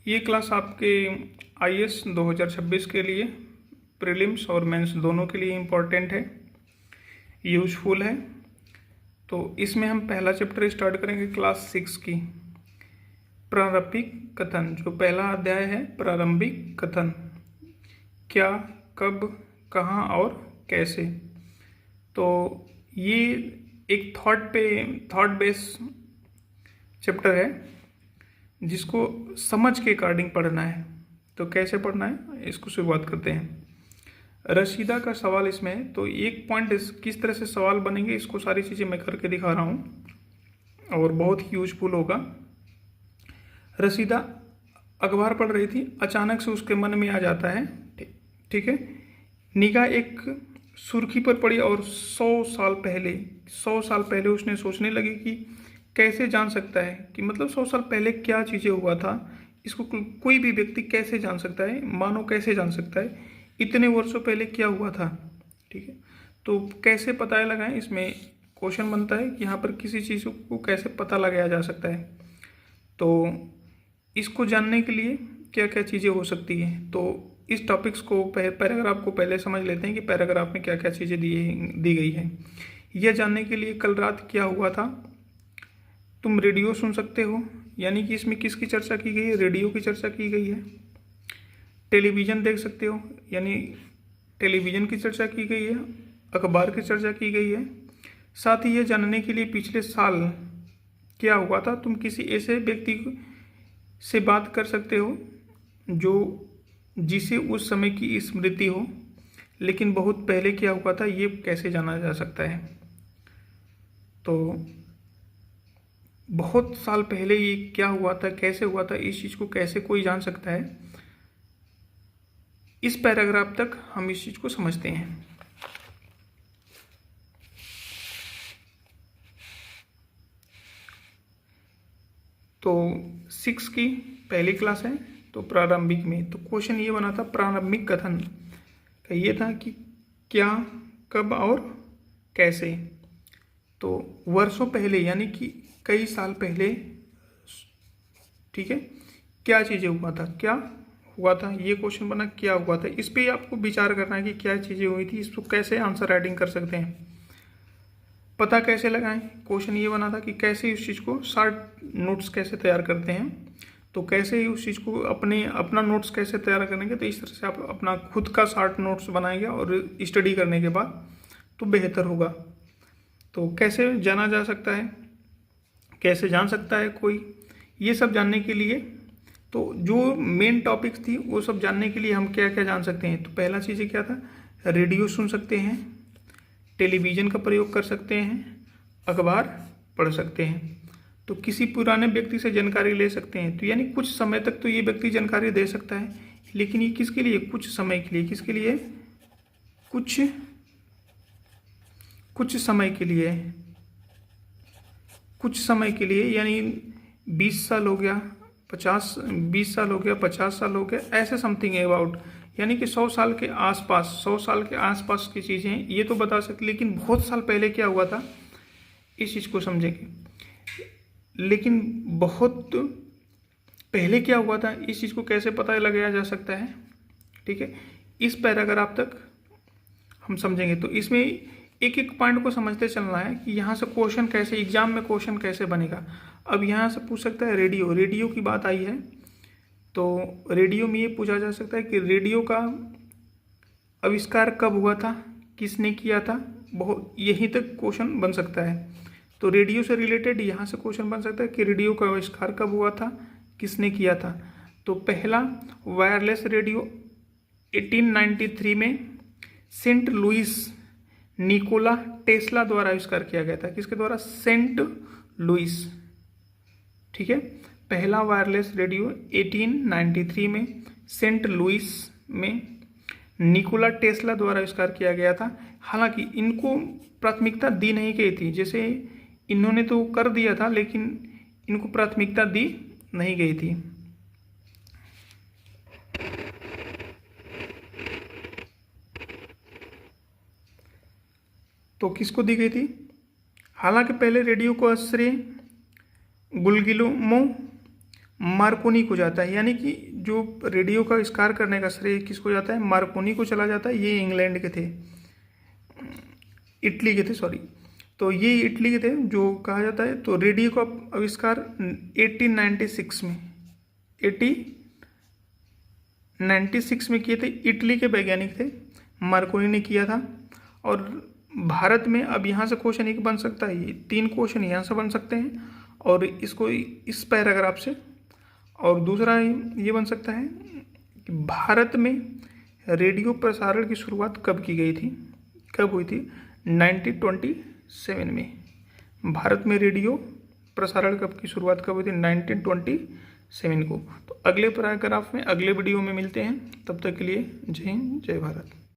ये क्लास आपके आईएएस 2026 के लिए प्रीलिम्स और मेंस दोनों के लिए इम्पोर्टेंट है, यूजफुल है। तो इसमें हम पहला चैप्टर स्टार्ट करेंगे क्लास 6 की, प्रारंभिक कथन। जो पहला अध्याय है प्रारंभिक कथन, क्या, कब, कहाँ और कैसे। तो ये एक थॉट बेस चैप्टर है जिसको समझ के अकॉर्डिंग पढ़ना है। तो कैसे पढ़ना है इसको शुरुआत करते हैं। रशीदा का सवाल इसमें है, तो एक पॉइंट किस तरह से सवाल बनेंगे इसको सारी चीज़ें मैं करके दिखा रहा हूँ और बहुत ही यूजफुल होगा। रशीदा अखबार पढ़ रही थी, अचानक से उसके मन में आ जाता है, ठीक है, निगाह एक सुर्खी पर पड़ी और 100 साल पहले उसने सोचने लगी कि कैसे जान सकता है कि मतलब 100 साल पहले क्या चीज़ें हुआ था, इसको कोई भी व्यक्ति कैसे जान सकता है, मानव कैसे जान सकता है इतने वर्षों पहले क्या हुआ था, ठीक है। तो कैसे पता लगाएं, इसमें क्वेश्चन बनता है कि यहाँ पर किसी चीज़ को कैसे पता लगाया जा सकता है। तो इसको जानने के लिए क्या क्या चीज़ें हो सकती हैं, तो इस टॉपिक्स को पैराग्राफ को पहले समझ लेते हैं कि पैराग्राफ में क्या क्या चीज़ें दी गई हैं। यह जानने के लिए कल रात क्या हुआ था, तुम रेडियो सुन सकते हो, यानी कि इसमें किसकी चर्चा की गई है, रेडियो की चर्चा की गई है। टेलीविज़न देख सकते हो, यानी टेलीविज़न की चर्चा की गई है, अखबार की चर्चा की गई है। साथ ही ये जानने के लिए पिछले साल क्या हुआ था, तुम किसी ऐसे व्यक्ति से बात कर सकते हो जिसे उस समय की स्मृति हो, लेकिन बहुत पहले क्या हुआ था ये कैसे जाना जा सकता है। तो बहुत साल पहले ये क्या हुआ था, कैसे हुआ था, इस चीज़ को कैसे कोई जान सकता है। इस पैराग्राफ तक हम इस चीज़ को समझते हैं। तो 6 की पहली क्लास है, तो प्रारंभिक में तो क्वेश्चन ये बना था, प्रारंभिक कथन का ये था कि क्या, कब और कैसे। तो वर्षों पहले यानी कि कई साल पहले, ठीक है, क्या चीज़ें हुआ था, क्या हुआ था, ये क्वेश्चन बना क्या हुआ था। इस पे आपको विचार करना है कि क्या चीज़ें हुई थी, इसको कैसे आंसर राइटिंग कर सकते हैं, पता कैसे लगाएं। क्वेश्चन ये बना था कि कैसे उस चीज़ को शॉर्ट नोट्स कैसे तैयार करते हैं, तो कैसे उस चीज़ को अपना नोट्स कैसे तैयार करेंगे। तो इस तरह से आप अपना खुद का शॉर्ट नोट्स बनाएंगे और स्टडी करने के बाद तो बेहतर होगा। तो कैसे जाना जा सकता है, कैसे जान सकता है कोई, ये सब जानने के लिए तो जो मेन टॉपिक्स थी वो सब जानने के लिए हम क्या क्या जान सकते हैं। तो पहला चीज़ क्या था, रेडियो सुन सकते हैं, टेलीविज़न का प्रयोग कर सकते हैं, अखबार पढ़ सकते हैं। तो किसी पुराने व्यक्ति से जानकारी ले सकते हैं, तो यानी कुछ समय तक तो ये व्यक्ति जानकारी दे सकता है, लेकिन ये किसके लिए, कुछ समय के लिए, किसके लिए, कुछ समय के लिए, कुछ समय के लिए, यानी 20 साल हो गया, 20 साल हो गया, 50 साल हो गया, ऐसे समथिंग अबाउट, यानी कि 100 साल के आसपास की चीज़ें ये तो बता सकते, लेकिन बहुत साल पहले क्या हुआ था इस चीज़ को समझेंगे। लेकिन बहुत पहले क्या हुआ था इस चीज़ को कैसे पता लगाया जा सकता है, ठीक है, इस पैराग्राफ तक हम समझेंगे। तो इसमें एक एक पॉइंट को समझते चलना है कि यहाँ से क्वेश्चन कैसे, एग्जाम में क्वेश्चन कैसे बनेगा। अब यहाँ से पूछ सकता है रेडियो की बात आई है, तो रेडियो में ये पूछा जा सकता है कि रेडियो का आविष्कार कब हुआ था, किसने किया था, बहुत यहीं तक क्वेश्चन बन सकता है। तो रेडियो से रिलेटेड यहाँ से क्वेश्चन बन सकता है कि रेडियो का आविष्कार कब हुआ था, किसने किया था। तो पहला वायरलेस रेडियो 1893 में सेंट लुइस निकोला टेस्ला द्वारा आविष्कार किया गया था। किसके द्वारा, सेंट लुइस, ठीक है। पहला वायरलेस रेडियो 1893 में सेंट लुइस में निकोला टेस्ला द्वारा आविष्कार किया गया था। हालांकि इनको प्राथमिकता दी नहीं गई थी, जैसे इन्होंने तो कर दिया था लेकिन इनको प्राथमिकता दी नहीं गई थी। तो किसको दी गई थी, हालांकि पहले रेडियो को आश्रय गुलगिलोमो मार्कोनी को जाता है, यानी कि जो रेडियो का आविष्कार करने का श्रेय किसको जाता है, मार्कोनी को चला जाता है। ये इंग्लैंड के थे, इटली के थे, सॉरी। तो ये इटली के थे जो कहा जाता है। तो रेडियो का आविष्कार 1896 में 1896 में किए थे, इटली के वैज्ञानिक थे, मार्कोनी ने किया था। और भारत में अब यहाँ से क्वेश्चन एक बन सकता है, ये 3 क्वेश्चन यहाँ से बन सकते हैं और इसको इस पैराग्राफ से। और दूसरा ये बन सकता है कि भारत में रेडियो प्रसारण की शुरुआत कब की गई थी, कब हुई थी, 1927 में। भारत में रेडियो प्रसारण कब की शुरुआत कब हुई थी, 1927 को। तो अगले पैराग्राफ में, अगले वीडियो में मिलते हैं। तब तक के लिए जय हिंद, जय भारत।